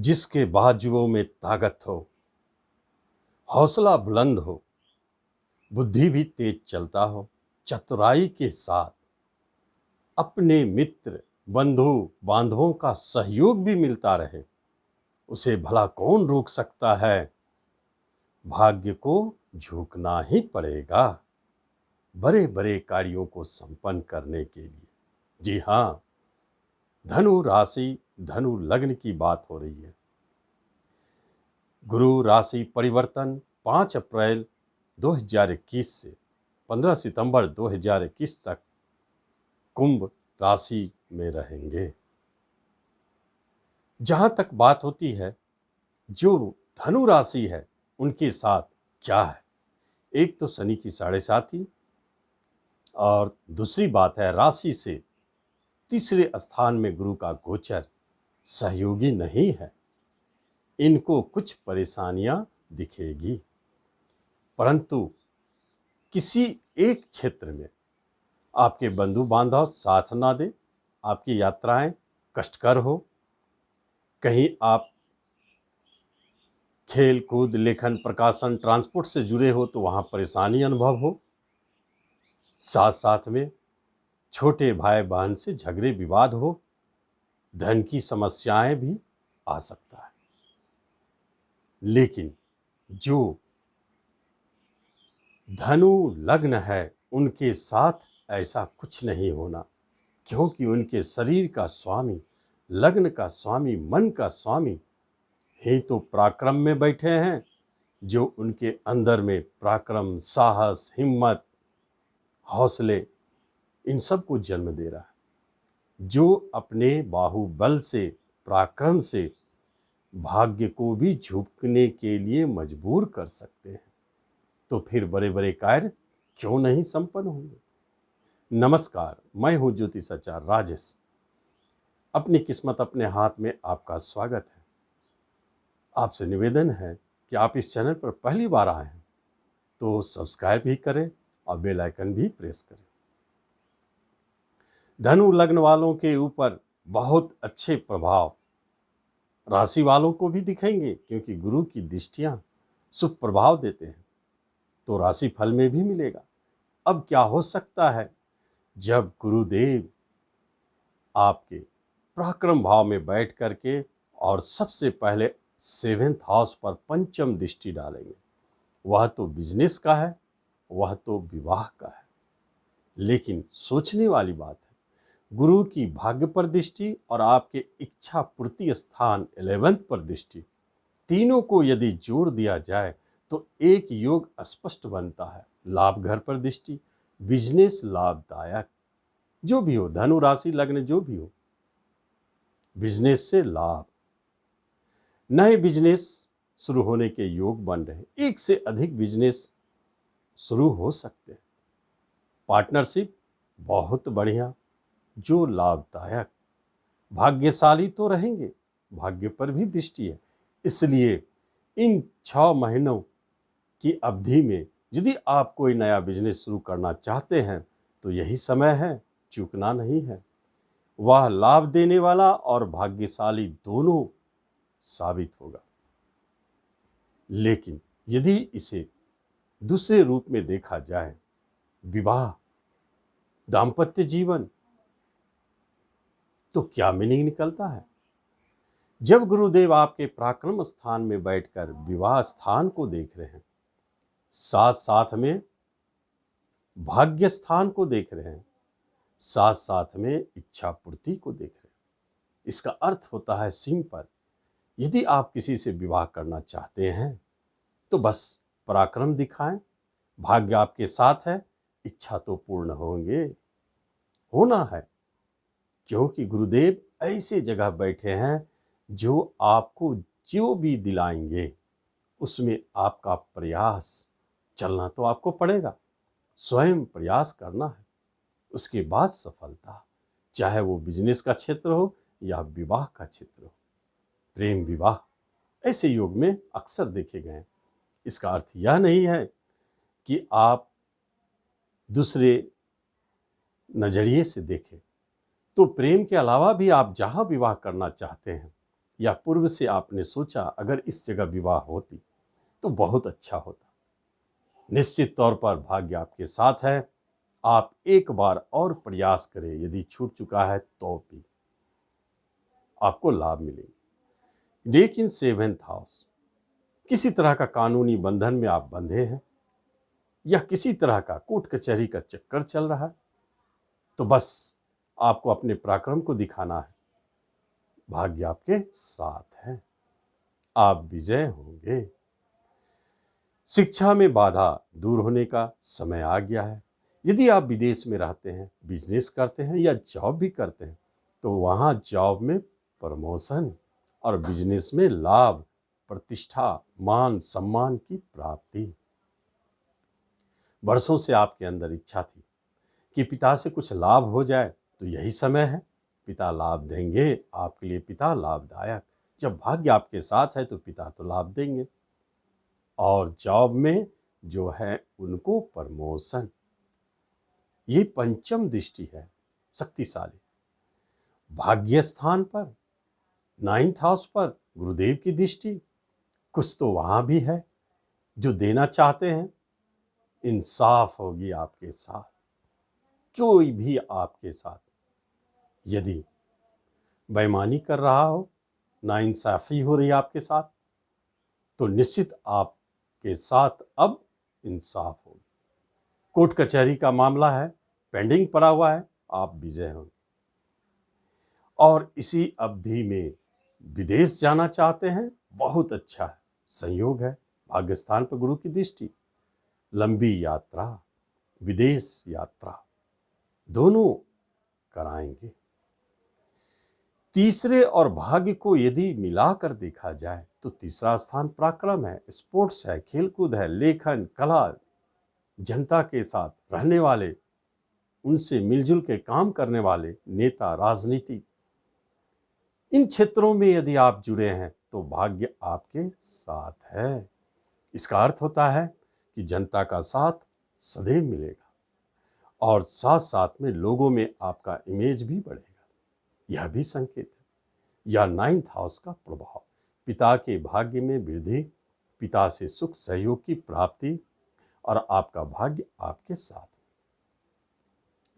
जिसके बाजुओं में ताकत हो, हौसला बुलंद हो, बुद्धि भी तेज चलता हो, चतुराई के साथ अपने मित्र बंधु बांधवों का सहयोग भी मिलता रहे, उसे भला कौन रोक सकता है। भाग्य को झुकना ही पड़ेगा बड़े बड़े कार्यों को संपन्न करने के लिए। जी हाँ, धनु राशि धनु लग्न की बात हो रही है। गुरु राशि परिवर्तन 5 अप्रैल 2021 से 15 सितंबर 2021 तक कुंभ राशि में रहेंगे। जहां तक बात होती है, जो धनु राशि है उनके साथ क्या है, एक तो शनि की 7.5 और दूसरी बात है राशि से तीसरे स्थान में गुरु का गोचर सहयोगी नहीं है। इनको कुछ परेशानियां दिखेगी, परंतु किसी एक क्षेत्र में आपके बंधु बांधव साथ ना दे, आपकी यात्राएं कष्टकर हो, कहीं आप खेल कूद लेखन प्रकाशन ट्रांसपोर्ट से जुड़े हो तो वहाँ परेशानी अनुभव हो, साथ साथ में छोटे भाई बहन से झगड़े विवाद हो, धन की समस्याएं भी आ सकता है। लेकिन जो धनु लग्न है उनके साथ ऐसा कुछ नहीं होना, क्योंकि उनके शरीर का स्वामी, लग्न का स्वामी, मन का स्वामी ही तो पराक्रम में बैठे हैं, जो उनके अंदर में पराक्रम, साहस, हिम्मत, हौसले इन सब को जन्म दे रहा है, जो अपने बाहुबल से, पराक्रम से भाग्य को भी झुकने के लिए मजबूर कर सकते हैं। तो फिर बड़े बड़े कार्य क्यों नहीं संपन्न होंगे। नमस्कार, मैं हूं ज्योतिषाचार्य राजेश। अपनी किस्मत अपने हाथ में आपका स्वागत है। आपसे निवेदन है कि आप इस चैनल पर पहली बार आए हैं तो सब्सक्राइब भी करें और बेल आइकन भी प्रेस करें। धनु लग्न वालों के ऊपर बहुत अच्छे प्रभाव राशि वालों को भी दिखेंगे, क्योंकि गुरु की दृष्टियां शुभ प्रभाव देते हैं, तो राशि फल में भी मिलेगा। अब क्या हो सकता है, जब गुरुदेव आपके पराक्रम भाव में बैठ करके और सबसे पहले 7th हाउस पर पंचम दृष्टि डालेंगे। वह तो बिजनेस का है, वह तो विवाह का है। लेकिन सोचने वाली बात है, गुरु की भाग्य पर दृष्टि और आपके इच्छा पूर्ति स्थान 11th पर दृष्टि, तीनों को यदि जोड़ दिया जाए तो एक योग स्पष्ट बनता है। लाभ घर पर दृष्टि, बिजनेस लाभदायक, जो भी हो, धनु राशि लग्न जो भी हो, बिजनेस से लाभ, नए बिजनेस शुरू होने के योग बन रहे हैं, एक से अधिक बिजनेस शुरू हो सकते हैं। पार्टनरशिप बहुत बढ़िया, जो लाभदायक, भाग्यशाली तो रहेंगे, भाग्य पर भी दृष्टि है। इसलिए इन 6 महीनों की अवधि में यदि आप कोई नया बिजनेस शुरू करना चाहते हैं तो यही समय है, चूकना नहीं है। वह लाभ देने वाला और भाग्यशाली दोनों साबित होगा। लेकिन यदि इसे दूसरे रूप में देखा जाए, विवाह, दाम्पत्य जीवन, तो क्या मीनिंग निकलता है। जब गुरुदेव आपके पराक्रम स्थान में बैठकर विवाह स्थान को देख रहे हैं, साथ साथ में भाग्य स्थान को देख रहे हैं, साथ साथ में इच्छा पूर्ति को देख रहे हैं, इसका अर्थ होता है सिंपल, यदि आप किसी से विवाह करना चाहते हैं तो बस पराक्रम दिखाएं, भाग्य आपके साथ है, इच्छा तो पूर्ण होना है, क्योंकि गुरुदेव ऐसी जगह बैठे हैं जो आपको जो भी दिलाएंगे उसमें आपका प्रयास चलना तो आपको पड़ेगा, स्वयं प्रयास करना है, उसके बाद सफलता, चाहे वो बिजनेस का क्षेत्र हो या विवाह का क्षेत्र हो। प्रेम विवाह ऐसे योग में अक्सर देखे गए हैं। इसका अर्थ यह नहीं है कि आप दूसरे नजरिए से देखें, तो प्रेम के अलावा भी आप जहां विवाह करना चाहते हैं या पूर्व से आपने सोचा अगर इस जगह विवाह होती तो बहुत अच्छा होता। निश्चित तौर पर भाग्य आपके साथ है। आप एक बार और प्रयास करें, यदि छूट चुका है तो भी आपको लाभ मिलेगा। लेकिन 7th हाउस, किसी तरह का कानूनी बंधन में आप बंधे हैं या किसी तरह का कोर्ट कचहरी का चक्कर चल रहा है, तो बस आपको अपने पराक्रम को दिखाना है। भाग्य आपके साथ है, आप विजय होंगे। शिक्षा में बाधा दूर होने का समय आ गया है। यदि आप विदेश में रहते हैं, बिजनेस करते हैं या जॉब भी करते हैं, तो वहाँ जॉब में प्रमोशन और बिजनेस में लाभ, प्रतिष्ठा, मान सम्मान की प्राप्ति। वर्षों से आपके अंदर इच्छा थी कि पिता से कुछ लाभ हो जाए, तो यही समय है। पिता लाभ देंगे आपके लिए, पिता लाभदायक। जब भाग्य आपके साथ है तो पिता तो लाभ देंगे। और जॉब में जो है उनको प्रमोशन। ये पंचम दृष्टि है, शक्तिशाली। भाग्य स्थान पर 9th हाउस पर गुरुदेव की दृष्टि, कुछ तो वहां भी है जो देना चाहते हैं। इंसाफ होगी आपके साथ, कोई भी आपके साथ यदि बेईमानी कर रहा हो, नाइंसाफी हो रही है आपके साथ, तो निश्चित आपके साथ अब इंसाफ होगी। कोर्ट कचहरी का मामला है, पेंडिंग पड़ा हुआ है, आप विजय होंगे। और इसी अवधि में विदेश जाना चाहते हैं, बहुत अच्छा है, संयोग है। भाग्य स्थान पर गुरु की दृष्टि, लंबी यात्रा, विदेश यात्रा दोनों कराएंगे। तीसरे और भाग्य को यदि मिलाकर देखा जाए तो तीसरा स्थान पराक्रम है, स्पोर्ट्स है, खेलकूद है, लेखन, कला, जनता के साथ रहने वाले, उनसे मिलजुल के काम करने वाले, नेता, राजनीति, इन क्षेत्रों में यदि आप जुड़े हैं तो भाग्य आपके साथ है। इसका अर्थ होता है कि जनता का साथ सदैव मिलेगा और साथ साथ में लोगों में आपका इमेज भी बढ़ेगा। यह भी संकेत है। यह 9th हाउस का प्रभाव, पिता के भाग्य में वृद्धि, पिता से सुख सहयोग की प्राप्ति और आपका भाग्य आपके साथ।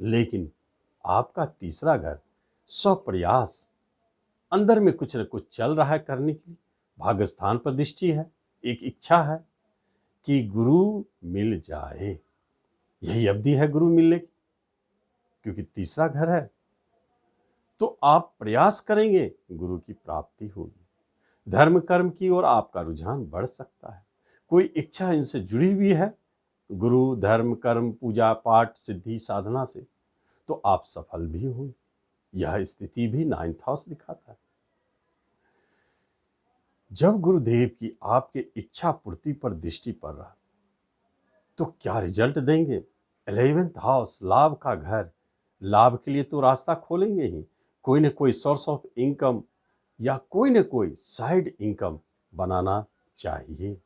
लेकिन आपका तीसरा घर स्वप्रयास, अंदर में कुछ न कुछ चल रहा है करने के लिए। भाग्य स्थान पर दृष्टि है, एक इच्छा है कि गुरु मिल जाए। यही अवधि है गुरु मिलने की, क्योंकि तीसरा घर है। तो आप प्रयास करेंगे, गुरु की प्राप्ति होगी। धर्म कर्म की ओर आपका रुझान बढ़ सकता है। कोई इच्छा इनसे जुड़ी हुई है, गुरु, धर्म, कर्म, पूजा पाठ, सिद्धि, साधना से, तो आप सफल भी होंगे। यह स्थिति भी 9th हाउस दिखाता है। जब गुरुदेव की आपके इच्छा पूर्ति पर दृष्टि पड़ रहा, तो क्या रिजल्ट देंगे? 11th हाउस, लाभ का घर, लाभ के लिए तो रास्ता खोलेंगे ही। कोई न कोई सोर्स ऑफ इनकम या कोई न कोई साइड इनकम बनाना चाहिए,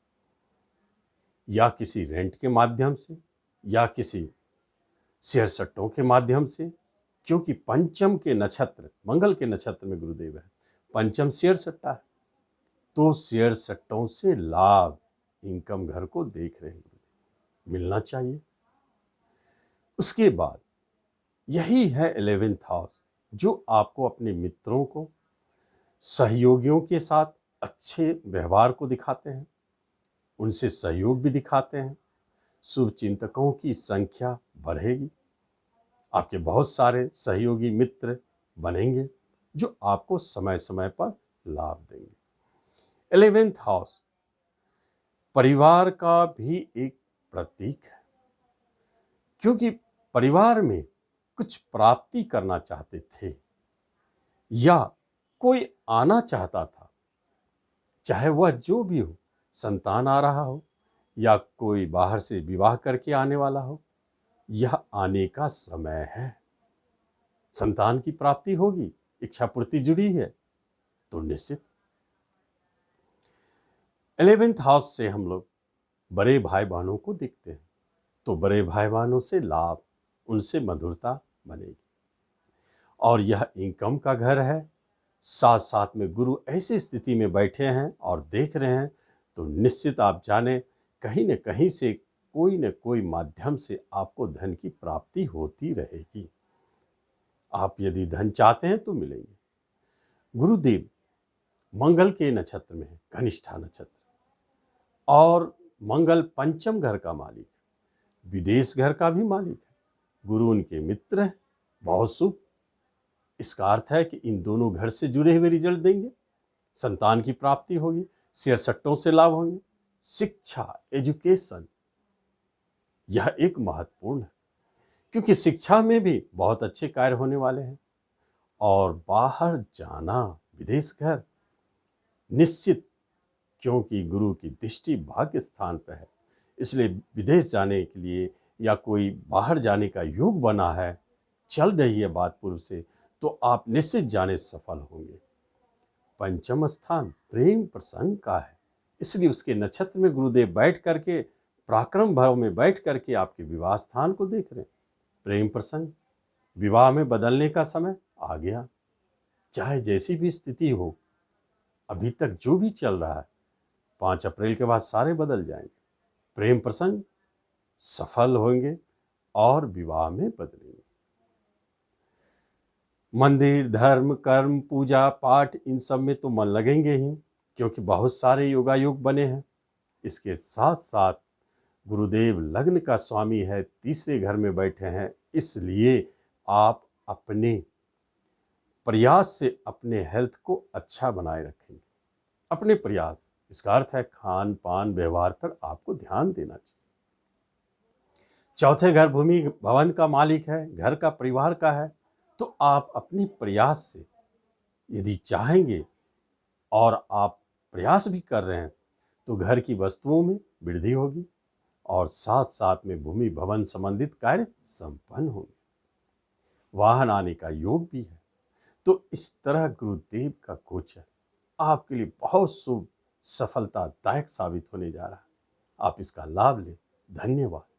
या किसी रेंट के माध्यम से या किसी शेयर सट्टों के माध्यम से, क्योंकि पंचम के नक्षत्र, मंगल के नक्षत्र में गुरुदेव है, पंचम शेयर सट्टा है। तो शेयर सट्टों से लाभ, इनकम घर को देख रहे हैं, मिलना चाहिए। उसके बाद यही है 11th हाउस, जो आपको अपने मित्रों को, सहयोगियों के साथ अच्छे व्यवहार को दिखाते हैं, उनसे सहयोग भी दिखाते हैं। शुभ चिंतकों की संख्या बढ़ेगी, आपके बहुत सारे सहयोगी मित्र बनेंगे जो आपको समय समय पर लाभ देंगे। 11th हाउस परिवार का भी एक प्रतीक है, क्योंकि परिवार में कुछ प्राप्ति करना चाहते थे या कोई आना चाहता था, चाहे वह जो भी हो, संतान आ रहा हो या कोई बाहर से विवाह करके आने वाला हो, यह आने का समय है। संतान की प्राप्ति होगी, इच्छा पूर्ति जुड़ी है तो निश्चित। 11th हाउस से हम लोग बड़े भाई बहनों को देखते हैं, तो बड़े भाई बहनों से लाभ, उनसे मधुरता बनेगी। और यह इनकम का घर है, साथ साथ में गुरु ऐसी स्थिति में बैठे हैं और देख रहे हैं, तो निश्चित आप जाने कहीं न कहीं से कोई न कोई माध्यम से आपको धन की प्राप्ति होती रहेगी। आप यदि धन चाहते हैं तो मिलेंगे। गुरुदेव मंगल के नक्षत्र में है, धनिष्ठा नक्षत्र, और मंगल पंचम घर का मालिक, विदेश घर का भी मालिक है। गुरु उनके मित्र हैं, बहुत शुभ। इसका अर्थ है कि इन दोनों घर से जुड़े हुए रिजल्ट देंगे, संतान की प्राप्ति होगी, शेयर सट्टों से लाभ होंगे, शिक्षा एजुकेशन, यह एक महत्वपूर्ण है क्योंकि शिक्षा में भी बहुत अच्छे कार्य होने वाले हैं। और बाहर जाना, विदेश घर निश्चित, क्योंकि गुरु की दृष्टि भाग्य स्थान पर है, इसलिए विदेश जाने के लिए या कोई बाहर जाने का योग बना है, चल रही है बात पूर्व से, तो आप निश्चित जाने सफल होंगे। पंचम स्थान प्रेम प्रसंग का है, इसलिए उसके नक्षत्र में गुरुदेव बैठ करके पराक्रम भाव में बैठ करके आपके विवाह स्थान को देख रहे हैं। प्रेम प्रसंग, विवाह में बदलने का समय आ गया। चाहे जैसी भी स्थिति हो, अभी तक जो भी चल रहा है, 5 अप्रैल के बाद सारे बदल जाएंगे। प्रेम प्रसंग सफल होंगे और विवाह में बदलेंगे। मंदिर, धर्म, कर्म, पूजा पाठ, इन सब में तो मन लगेंगे ही, क्योंकि बहुत सारे योगायोग बने हैं। इसके साथ साथ गुरुदेव लग्न का स्वामी है, तीसरे घर में बैठे हैं, इसलिए आप अपने प्रयास से अपने हेल्थ को अच्छा बनाए रखेंगे। अपने प्रयास, इसका अर्थ है खान पान व्यवहार पर आपको ध्यान देना चाहिए। चौथे घर भूमि भवन का मालिक है, घर का परिवार का है, तो आप अपने प्रयास से यदि चाहेंगे और आप प्रयास भी कर रहे हैं, तो घर की वस्तुओं में वृद्धि होगी और साथ साथ में भूमि भवन संबंधित कार्य संपन्न होंगे। वाहन आने का योग भी है। तो इस तरह गुरुदेव का गोचर आपके लिए बहुत शुभ, सफलतादायक साबित होने जा रहा है। आप इसका लाभ लें। धन्यवाद।